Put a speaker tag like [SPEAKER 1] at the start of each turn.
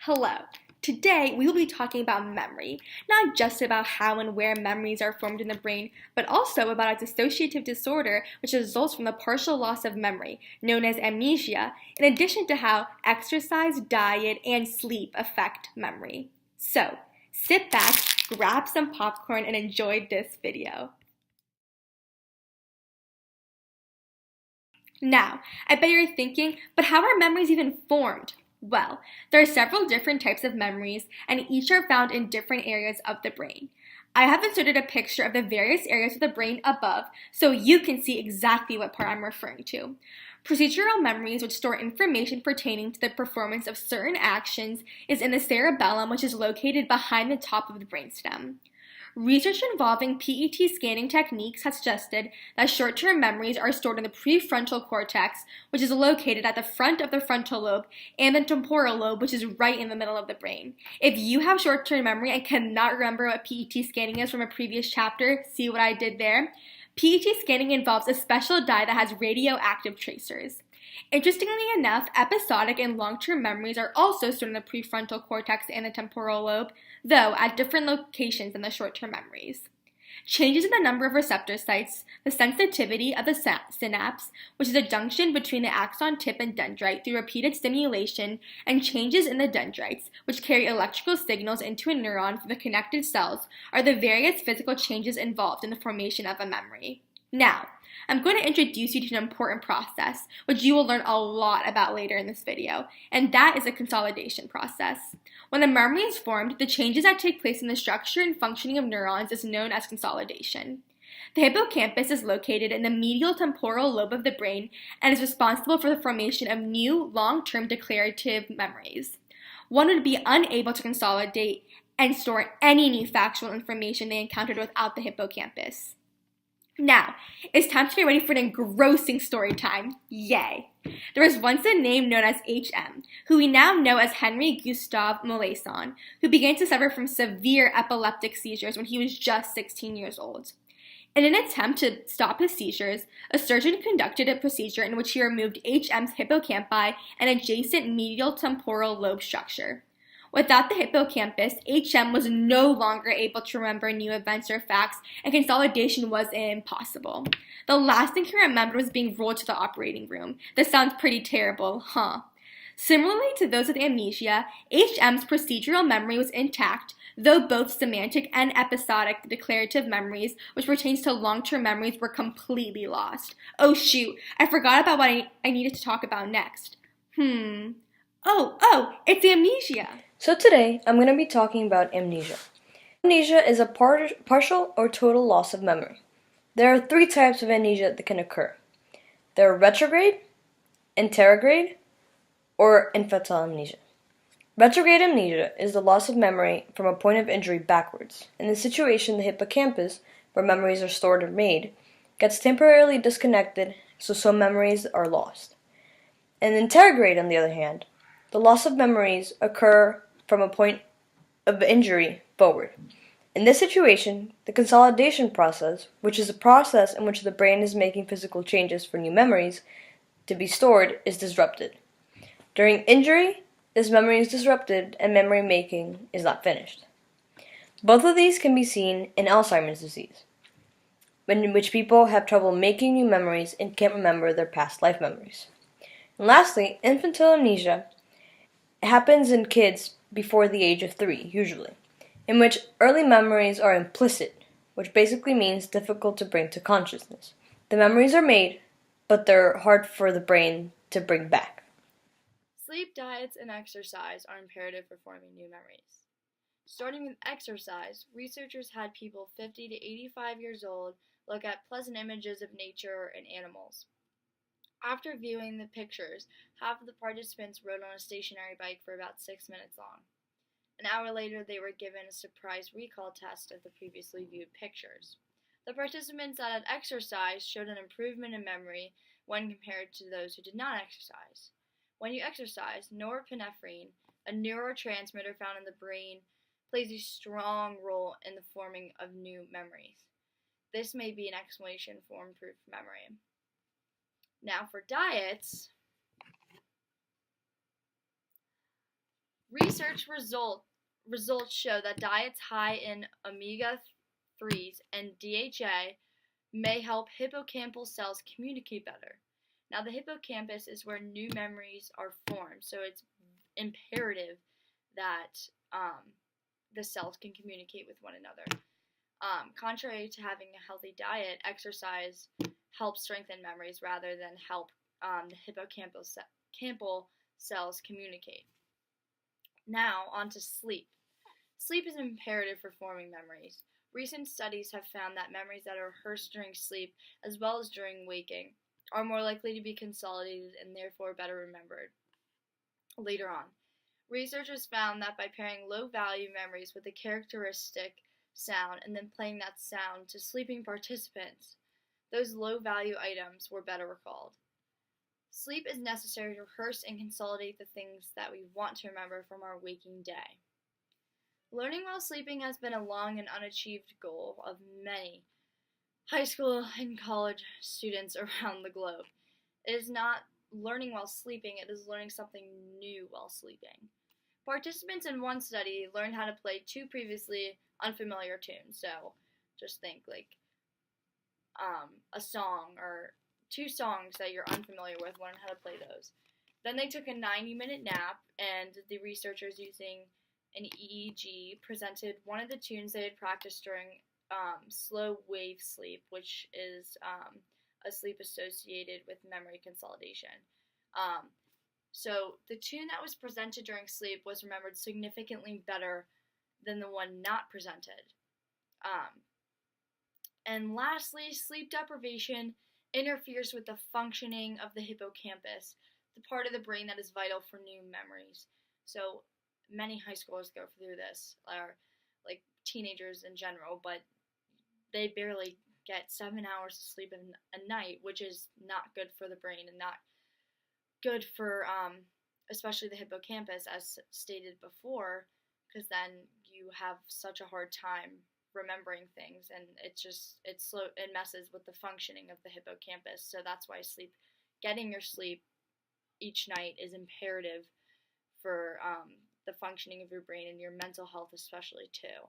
[SPEAKER 1] Hello. Today we will be talking about memory, not just about how and where memories are formed in the brain, but also about its dissociative disorder, which results from the partial loss of memory, known as amnesia, in addition to how exercise, diet, and sleep affect memory. So, sit back, grab some popcorn, and enjoy this video. Now, I bet you're thinking, but how are memories even formed? Well, there are several different types of memories, and each are found in different areas of the brain. I have inserted a picture of the various areas of the brain above so you can see exactly what part I'm referring to. Procedural memories, which store information pertaining to the performance of certain actions, is in the cerebellum, which is located behind the top of the brainstem. Research involving PET scanning techniques has suggested that short-term memories are stored in the prefrontal cortex, which is located at the front of the frontal lobe, and the temporal lobe, which is right in the middle of the brain. If you have short-term memory and cannot remember what PET scanning is from a previous chapter, see what I did there? PET scanning involves a special dye that has radioactive tracers. Interestingly enough, episodic and long-term memories are also stored in the prefrontal cortex and the temporal lobe, though at different locations than the short-term memories. Changes in the number of receptor sites, the sensitivity of the synapse, which is a junction between the axon tip and dendrite through repeated stimulation, and changes in the dendrites, which carry electrical signals into a neuron from the connected cells, are the various physical changes involved in the formation of a memory. Now, I'm going to introduce you to an important process, which you will learn a lot about later in this video, and that is a consolidation process. When a memory is formed, the changes that take place in the structure and functioning of neurons is known as consolidation. The hippocampus is located in the medial temporal lobe of the brain and is responsible for the formation of new, long-term declarative memories. One would be unable to consolidate and store any new factual information they encountered without the hippocampus. Now, it's time to get ready for an engrossing story time. Yay! There was once a name known as H.M., who we now know as Henry Gustave Molaison, who began to suffer from severe epileptic seizures when he was just 16 years old. In an attempt to stop his seizures, a surgeon conducted a procedure in which he removed H.M.'s hippocampi and adjacent medial temporal lobe structure. Without the hippocampus, H.M. was no longer able to remember new events or facts, and consolidation was impossible. The last thing he remembered was being rolled to the operating room. This sounds pretty terrible, huh? Similarly to those with amnesia, H.M.'s procedural memory was intact, though both semantic and episodic declarative memories, which pertains to long-term memories, were completely lost. Oh shoot, I forgot about what I needed to talk about next. It's amnesia.
[SPEAKER 2] So today, I'm going to be talking about amnesia. Amnesia is a partial or total loss of memory. There are three types of amnesia that can occur. There are retrograde, anterograde, or infantile amnesia. Retrograde amnesia is the loss of memory from a point of injury backwards. In this situation, the hippocampus, where memories are stored or made, gets temporarily disconnected, so some memories are lost. In anterograde, on the other hand, the loss of memories occur from a point of injury forward. In this situation, the consolidation process, which is a process in which the brain is making physical changes for new memories to be stored, is disrupted. During injury, this memory is disrupted and memory making is not finished. Both of these can be seen in Alzheimer's disease, in which people have trouble making new memories and can't remember their past life memories. And lastly, infantile amnesia happens in kids before the age of 3, usually, in which early memories are implicit, which basically means difficult to bring to consciousness. The memories are made, but they're hard for the brain to bring back.
[SPEAKER 3] Sleep, diets, and exercise are imperative for forming new memories. Starting with exercise, researchers had people 50 to 85 years old look at pleasant images of nature and animals. After viewing the pictures, half of the participants rode on a stationary bike for about 6 minutes long. An hour later, they were given a surprise recall test of the previously viewed pictures. The participants that had exercised showed an improvement in memory when compared to those who did not exercise. When you exercise, norepinephrine, a neurotransmitter found in the brain, plays a strong role in the forming of new memories. This may be an explanation for improved memory. Now for diets, Research results show that diets high in omega-3s and DHA may help hippocampal cells communicate better. Now, the hippocampus is where new memories are formed, so it's imperative that the cells can communicate with one another. Contrary to having a healthy diet, exercise helps strengthen memories rather than help the hippocampal cells communicate. Now, on to sleep. Sleep is imperative for forming memories. Recent studies have found that memories that are rehearsed during sleep, as well as during waking, are more likely to be consolidated and therefore better remembered later on. Researchers found that by pairing low-value memories with a characteristic sound and then playing that sound to sleeping participants, those low-value items were better recalled. Sleep is necessary to rehearse and consolidate the things that we want to remember from our waking day. Learning while sleeping has been a long and unachieved goal of many high school and college students around the globe. It is not learning while sleeping, it is learning something new while sleeping. Participants in one study learned how to play 2 previously unfamiliar tunes. So just think like a song or 2 songs that you're unfamiliar with, learn how to play those. Then they took a 90-minute nap, and the researchers using an EEG presented one of the tunes they had practiced during slow wave sleep, which is a sleep associated with memory consolidation. So the tune that was presented during sleep was remembered significantly better than the one not presented. And lastly, sleep deprivation interferes with the functioning of the hippocampus, the part of the brain that is vital for new memories. So many high schoolers go through this, or like teenagers in general, but they barely get 7 hours of sleep a night, which is not good for the brain and not good for especially the hippocampus, as stated before, because then you have such a hard time remembering things, and it messes with the functioning of the hippocampus. So that's why getting your sleep each night is imperative for the functioning of your brain and your mental health especially too.